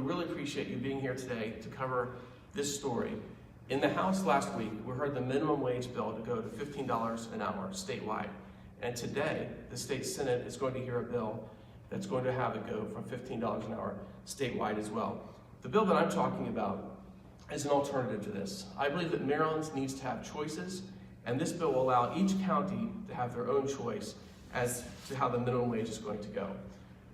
we really appreciate you being here today to cover this story. In the House last week, we heard the minimum wage bill to go to $15 an hour statewide. And today, the state Senate is going to hear a bill that's going to have it go from $15 an hour statewide as well. The bill that I'm talking about is an alternative to this. I believe that Maryland needs to have choices, and this bill will allow each county to have their own choice as to how the minimum wage is going to go.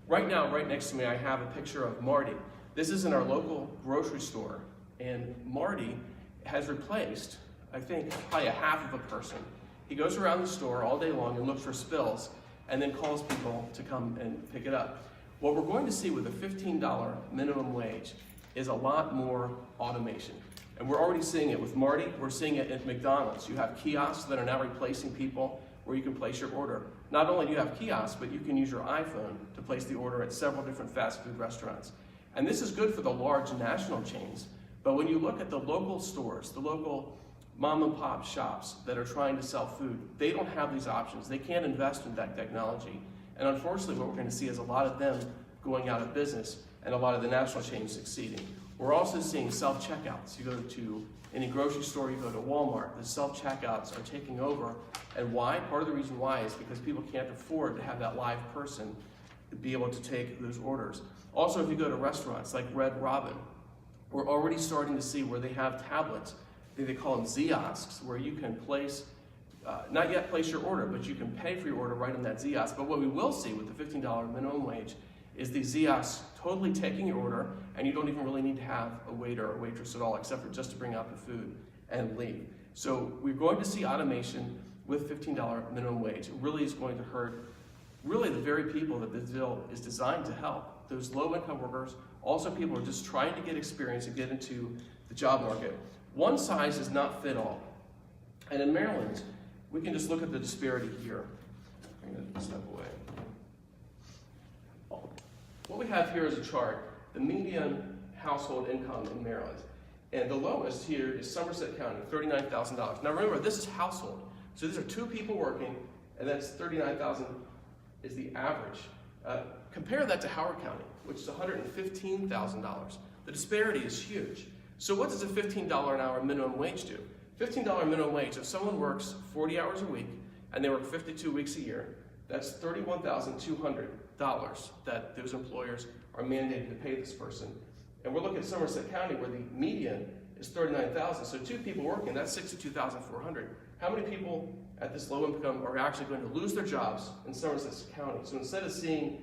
Right now, right next to me, I have a picture of Marty. This is in our local grocery store, and Marty has replaced, I think, probably a half of a person. He goes around the store all day long and looks for spills, and then calls people to come and pick it up. What we're going to see with a $15 minimum wage is a lot more automation. And we're already seeing it with Marty. We're seeing it at McDonald's. You have kiosks that are now replacing people where you can place your order. Not only do you have kiosks, but you can use your iPhone to place the order at several different fast food restaurants. And this is good for the large national chains, but when you look at the local stores, the local mom and pop shops that are trying to sell food, they don't have these options. They can't invest in that technology. And unfortunately, what we're going to see is a lot of them going out of business and a lot of the national chains succeeding. We're also seeing self-checkouts. You go to any grocery store, you go to Walmart, the self-checkouts are taking over. And why? Part of the reason why is because people can't afford to have that live person to be able to take those orders. Also, if you go to restaurants like Red Robin, we're already starting to see where they have tablets. They call them kiosks, where you can place, not yet place your order, but you can pay for your order right in that kiosk. But what we will see with the $15 minimum wage is these kiosks totally taking your order, and you don't even really need to have a waiter or waitress at all, except for just to bring out the food and leave. So we're going to see automation with $15 minimum wage. It really is going to hurt really the very people that this bill is designed to help. Those low-income workers, also people who are just trying to get experience and get into the job market. One size does not fit all. And in Maryland, we can just look at the disparity here. I'm going to step away. What we have here is a chart, the median household income in Maryland. And the lowest here is Somerset County, $39,000. Now remember, this is household. So these are two people working, and that's $39,000 is the average. Compare that to Howard County, which is $115,000. The disparity is huge. So what does a $15 an hour minimum wage do? $15 minimum wage, if someone works 40 hours a week and they work 52 weeks a year, that's $31,200 that those employers are mandated to pay this person. And we're looking at Somerset County where the median is $39,000. So two people working, that's $62,400. How many people at this low income are actually going to lose their jobs in Somerset County? So instead of seeing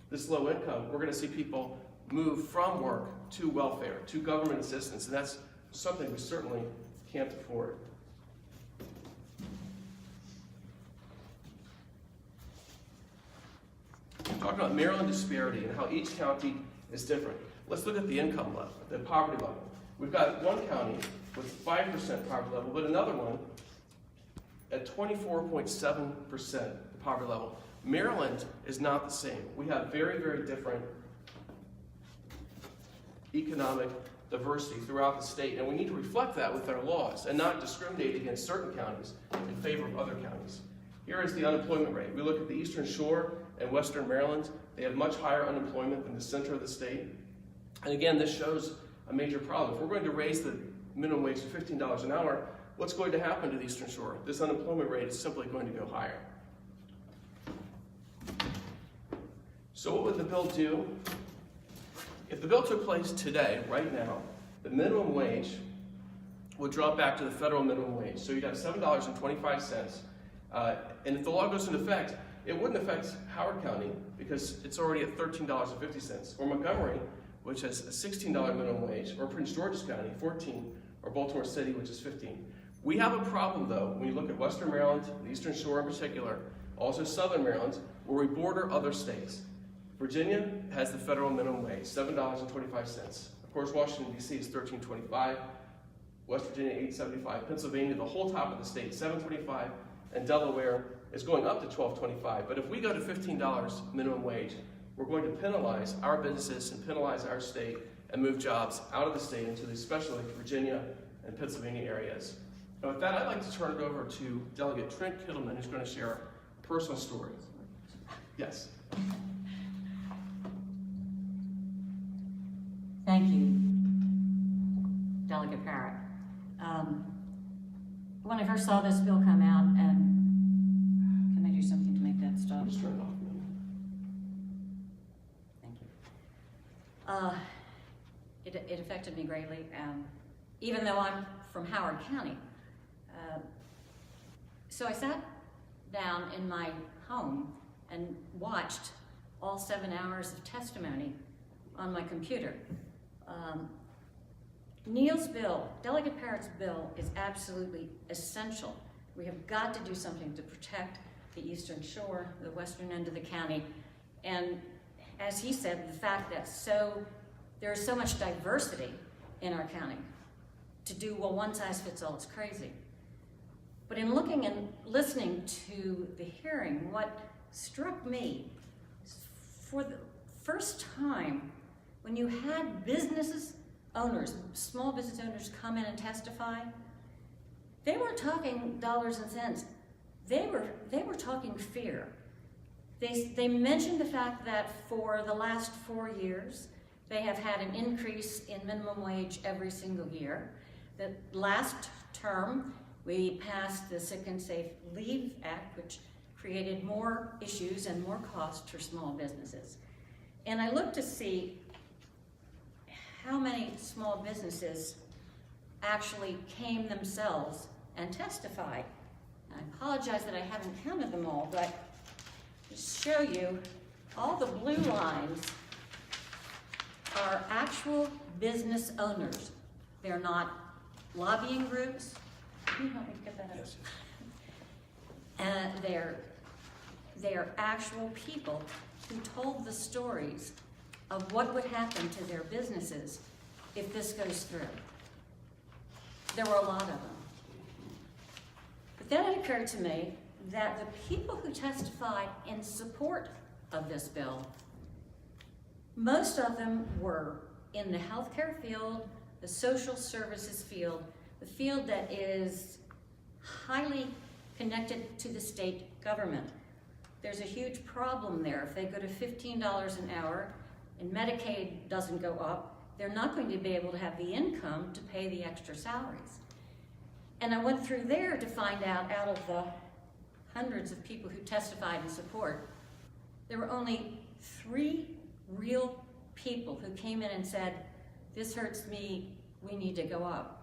this low income, we're going to see people move from work to welfare, to government assistance, and that's something we certainly can't afford. We're talking about Maryland disparity and how each county is different. Let's look at the income level, the poverty level. We've got one county with 5% poverty level, but another one at 24.7% poverty level. Maryland is not the same. We have very, very different economic diversity throughout the state, and we need to reflect that with our laws and not discriminate against certain counties in favor of other counties. Here is the unemployment rate. We look at the Eastern Shore and Western Maryland. They have much higher unemployment than the center of the state. And again, this shows a major problem. If we're going to raise the minimum wage to $15 an hour, what's going to happen to the Eastern Shore? This unemployment rate is simply going to go higher. So what would the bill do? If the bill took place today, right now, the minimum wage would drop back to the federal minimum wage. So you'd have $7.25. And if the law goes into effect, it wouldn't affect Howard County because it's already at $13.50. Or Montgomery, which has a $16 minimum wage, or Prince George's County, $14, or Baltimore City, which is $15. We have a problem, though, when you look at Western Maryland, the Eastern Shore in particular, also Southern Maryland, where we border other states. Virginia has the federal minimum wage, $7.25. Of course, Washington, D.C. is $13.25. West Virginia, $8.75. Pennsylvania, the whole top of the state, $7.25. And Delaware is going up to $12.25. But if we go to $15 minimum wage, we're going to penalize our businesses and penalize our state and move jobs out of the state into the especially Virginia and Pennsylvania areas. And with that, I'd like to turn it over to Delegate Trent Kittleman, who's going to share a personal story. Yes. Thank you, Delegate Parrott. When I first saw this bill come out, and can I do something to make that stop? Just turn it off. Thank you. It affected me greatly, even though I'm from Howard County. So I sat down in my home and watched all 7 hours of testimony on my computer. Neil's bill, Delegate Parrott's bill, is absolutely essential. We have got to do something to protect the Eastern Shore, the western end of the county, and as he said, the fact that there is so much diversity in our county. To do, well, one size fits all, it's crazy. But in looking and listening to the hearing, what struck me, for the first time, when you had businesses owners, small business owners come in and testify, they weren't talking dollars and cents. They were talking fear. They mentioned the fact that for the last 4 years, they have had an increase in minimum wage every single year. The last term, we passed the Sick and Safe Leave Act, which created more issues and more costs for small businesses. And I looked to see how many small businesses actually came themselves and testified. I apologize that I haven't counted them all, but to show you, all the blue lines are actual business owners. They're not lobbying groups. Can you help me get that up? Yes. And they're actual people who told the stories of what would happen to their businesses if this goes through. There were a lot of them. But then it occurred to me that the people who testified in support of this bill, most of them were in the healthcare field, the social services field, the field that is highly connected to the state government. There's a huge problem there. If they go to $15 an hour and Medicaid doesn't go up, they're not going to be able to have the income to pay the extra salaries. And I went through there to find out of the hundreds of people who testified in support, there were only 3 real people who came in and said, this hurts me, we need to go up.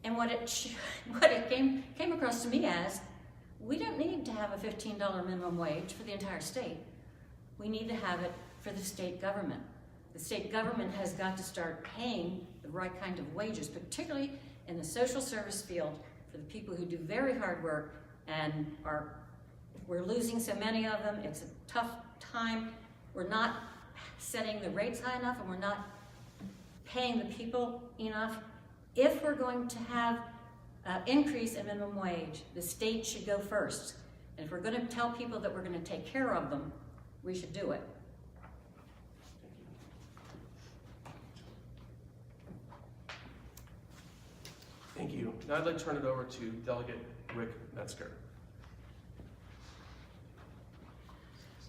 And what it came across to me as, we don't need to have a $15 minimum wage for the entire state. We need to have it for the state government. The state government has got to start paying the right kind of wages, particularly in the social service field, for the people who do very hard work and we're losing so many of them. It's a tough time. We're not setting the rates high enough and we're not paying the people enough. If we're going to have an increase in minimum wage, the state should go first. And if we're going to tell people that we're going to take care of them, we should do it. Thank you. Now I'd like to turn it over to Delegate Rick Metzgar.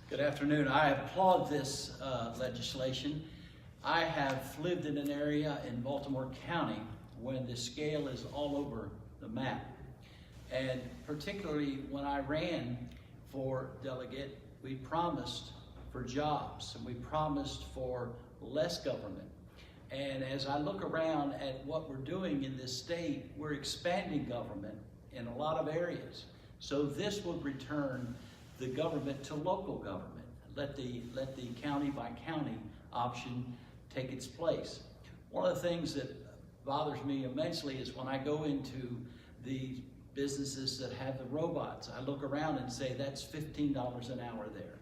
Good afternoon. I applaud this legislation. I have lived in an area in Baltimore County when the scale is all over the map. And particularly when I ran for delegate, we promised for jobs and we promised for less government. And as I look around at what we're doing in this state, we're expanding government in a lot of areas. So this would return the government to local government. Let the county by county option take its place. One of the things that bothers me immensely is when I go into the businesses that have the robots, I look around and say, that's $15 an hour there.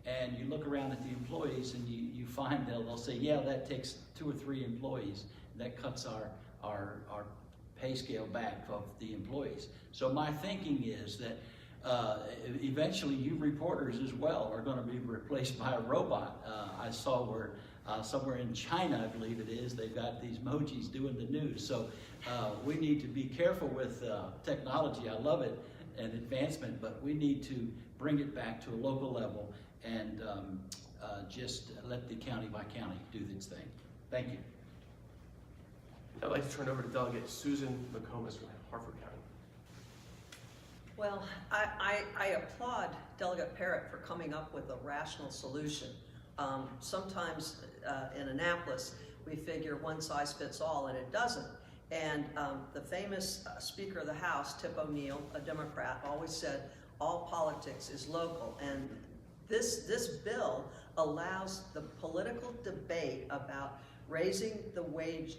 And you look around at the employees and you find they'll say, yeah, that takes 2 or 3 employees. That cuts our pay scale back of the employees. So my thinking is that eventually you reporters as well are going to be replaced by a robot. I saw where somewhere in China, I believe it is, they've got these emojis doing the news. So we need to be careful with technology. I love it and advancement, but we need to bring it back to a local level and just let the county by county do its thing. Thank you. I'd like to turn over to Delegate Susan McComas from Harford County. Well, I applaud Delegate Parrott for coming up with a rational solution. Sometimes in Annapolis, we figure one size fits all, and it doesn't. And the famous Speaker of the House, Tip O'Neill, a Democrat, always said, all politics is local. And this bill allows the political debate about raising the wage,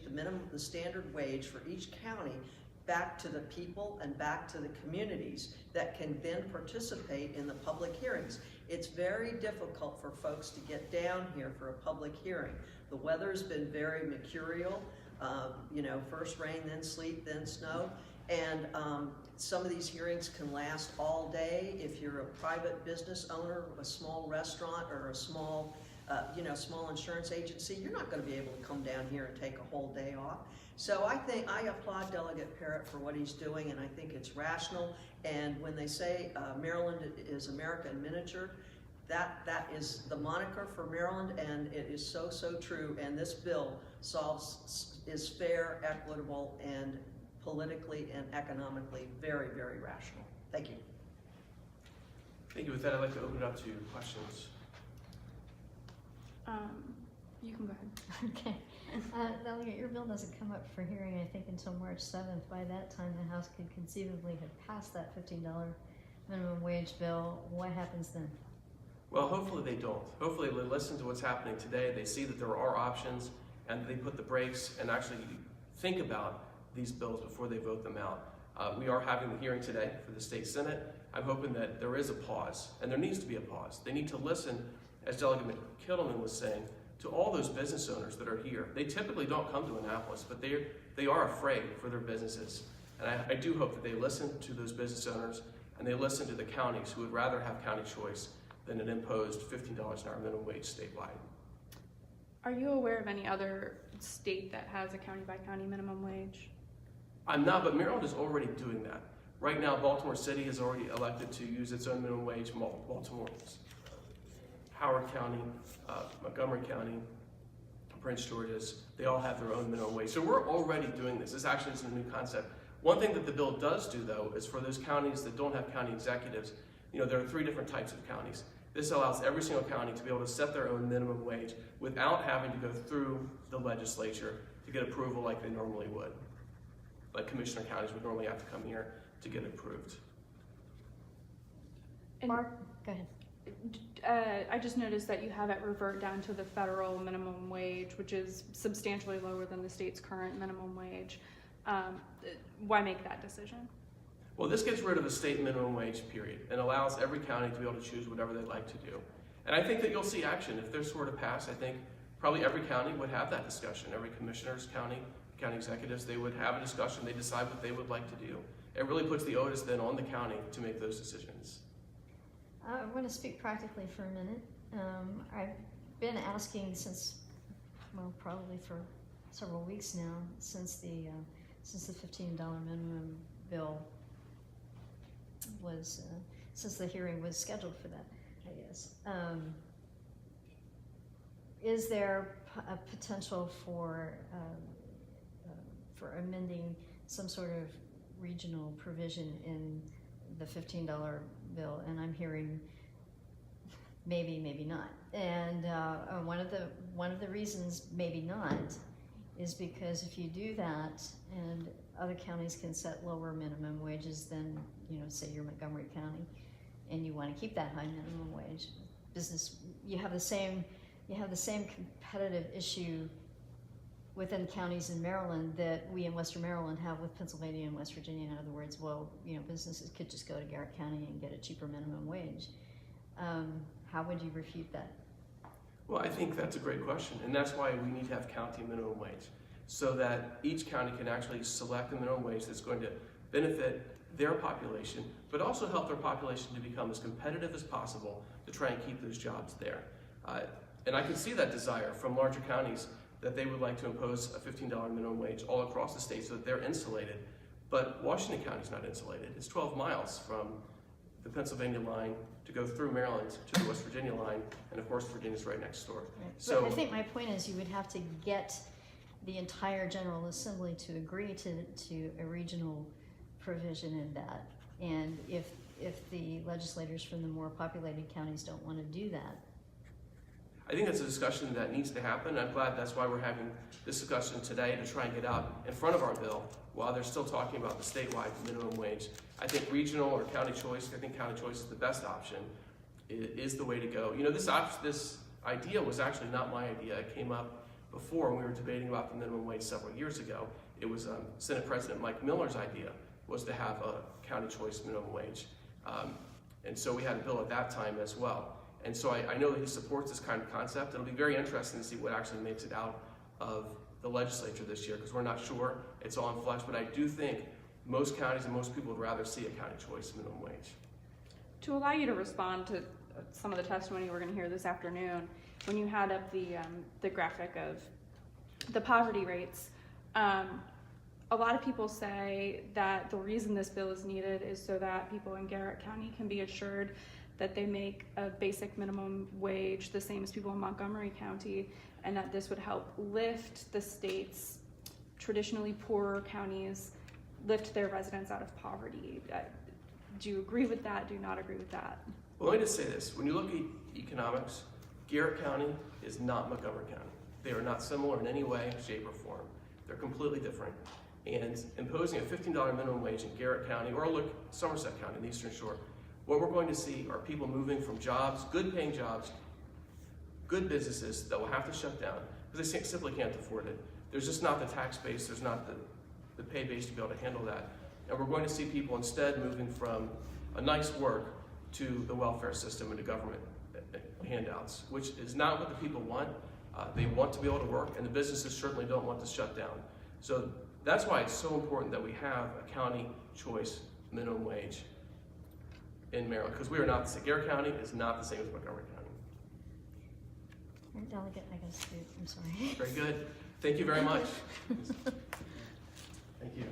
the standard wage for each county back to the people and back to the communities that can then participate in the public hearings. It's very difficult for folks to get down here for a public hearing. The weather's been very mercurial, first rain, then sleet, then snow. And some of these hearings can last all day. If you're a private business owner, a small restaurant, or a small insurance agency, you're not going to be able to come down here and take a whole day off. So I applaud Delegate Parrott for what he's doing, and I think it's rational. And when they say Maryland is America in miniature, that is the moniker for Maryland, and it is so true. And this bill is fair, equitable, and politically and economically very, very rational. Thank you. Thank you. With that, I'd like to open it up to questions. You can go ahead. Okay. Delegate, your bill doesn't come up for hearing, I think, until March 7th. By that time, the House could conceivably have passed that $15 minimum wage bill. What happens then? Well, hopefully they don't. Hopefully they listen to what's happening today. They see that there are options, and they put the brakes and actually think about these bills before they vote them out. We are having the hearing today for the state Senate. I'm hoping that there is a pause, and there needs to be a pause. They need to listen, as Delegate Kittleman was saying, to all those business owners that are here. They typically don't come to Annapolis, but they are afraid for their businesses. And I do hope that they listen to those business owners, and they listen to the counties who would rather have county choice than an imposed $15 an hour minimum wage statewide. Are you aware of any other state that has a county-by-county minimum wage? I'm not, but Maryland is already doing that. Right now, Baltimore City has already elected to use its own minimum wage. Baltimore, Howard County, Montgomery County, Prince George's, they all have their own minimum wage. So we're already doing this. This actually is a new concept. One thing that the bill does do, though, is for those counties that don't have county executives, there are 3 different types of counties. This allows every single county to be able to set their own minimum wage without having to go through the legislature to get approval like they normally would. Like commissioner counties would normally have to come here to get approved. And Mark, go ahead. I just noticed that you have it revert down to the federal minimum wage, which is substantially lower than the state's current minimum wage. Why make that decision? Well, this gets rid of the state minimum wage period and allows every county to be able to choose whatever they'd like to do. And I think that you'll see action. If this were to pass, I think probably every county would have that discussion. Every commissioner's county executives, they would have a discussion. They decide what they would like to do. It really puts the onus then on the county to make those decisions. I want to speak practically for a minute. I've been asking since, probably for several weeks now, since the $15 minimum bill was, since the hearing was scheduled for that, I guess. Is there a potential for amending some sort of regional provision in the $15 bill? And I'm hearing maybe not. And one of the reasons maybe not is because if you do that and other counties can set lower minimum wages than, say you're Montgomery County, and you want to keep that high minimum wage, you have the same competitive issue within counties in Maryland that we in Western Maryland have with Pennsylvania and West Virginia. In other words, businesses could just go to Garrett County and get a cheaper minimum wage. How would you refute that? Well, I think that's a great question, and that's why we need to have county minimum wage, so that each county can actually select a minimum wage that's going to benefit their population, but also help their population to become as competitive as possible to try and keep those jobs there. And I can see that desire from larger counties that they would like to impose a $15 minimum wage all across the state so that they're insulated. But Washington County's not insulated. It's 12 miles from the Pennsylvania line to go through Maryland to the West Virginia line, and of course Virginia's right next door. Right. So But I think my point is you would have to get the entire General Assembly to agree to a regional provision in that. And if the legislators from the more populated counties don't want to do that, I think that's a discussion that needs to happen. I'm glad that's why we're having this discussion today, to try and get out in front of our bill while they're still talking about the statewide minimum wage. I think regional or county choice, I think county choice is the best option, is the way to go. You know, this idea was actually not my idea. It came up before when we were debating about the minimum wage several years ago. It was Senate President Mike Miller's idea, was to have a county choice minimum wage. And so we had a bill at that time as well. And so I know that he supports this kind of concept. It'll be very interesting to see what actually makes it out of the legislature this year, because we're not sure. It's all in flux, but I do think most counties and most people would rather see a county choice minimum wage. To allow you to respond to some of the testimony we're going to hear this afternoon, when you had up the graphic of the poverty rates, a lot of people say that the reason this bill is needed is so that people in Garrett County can be assured that they make a basic minimum wage the same as people in Montgomery County, and that this would help lift the state's traditionally poorer counties, lift their residents out of poverty. Do you agree with that? Do you not agree with that? Well, let me just say this. When you look at economics, Garrett County is not Montgomery County. They are not similar in any way, shape, or form. They're completely different. And imposing a $15 minimum wage in Garrett County, or look, Somerset County in the Eastern Shore, what we're going to see are people moving from jobs, good paying jobs, good businesses that will have to shut down because they simply can't afford it. There's just not the tax base, there's not the pay base to be able to handle that. And we're going to see people instead moving from a nice work to the welfare system and to government handouts, which is not what the people want. They want to be able to work, and the businesses certainly don't want to shut down. So that's why it's so important that we have a county choice minimum wage in Maryland, because we are not, Garrett County is not the same as Montgomery County. Your delegate, I guess, I'm sorry. Very good. Thank you very much. Thank you.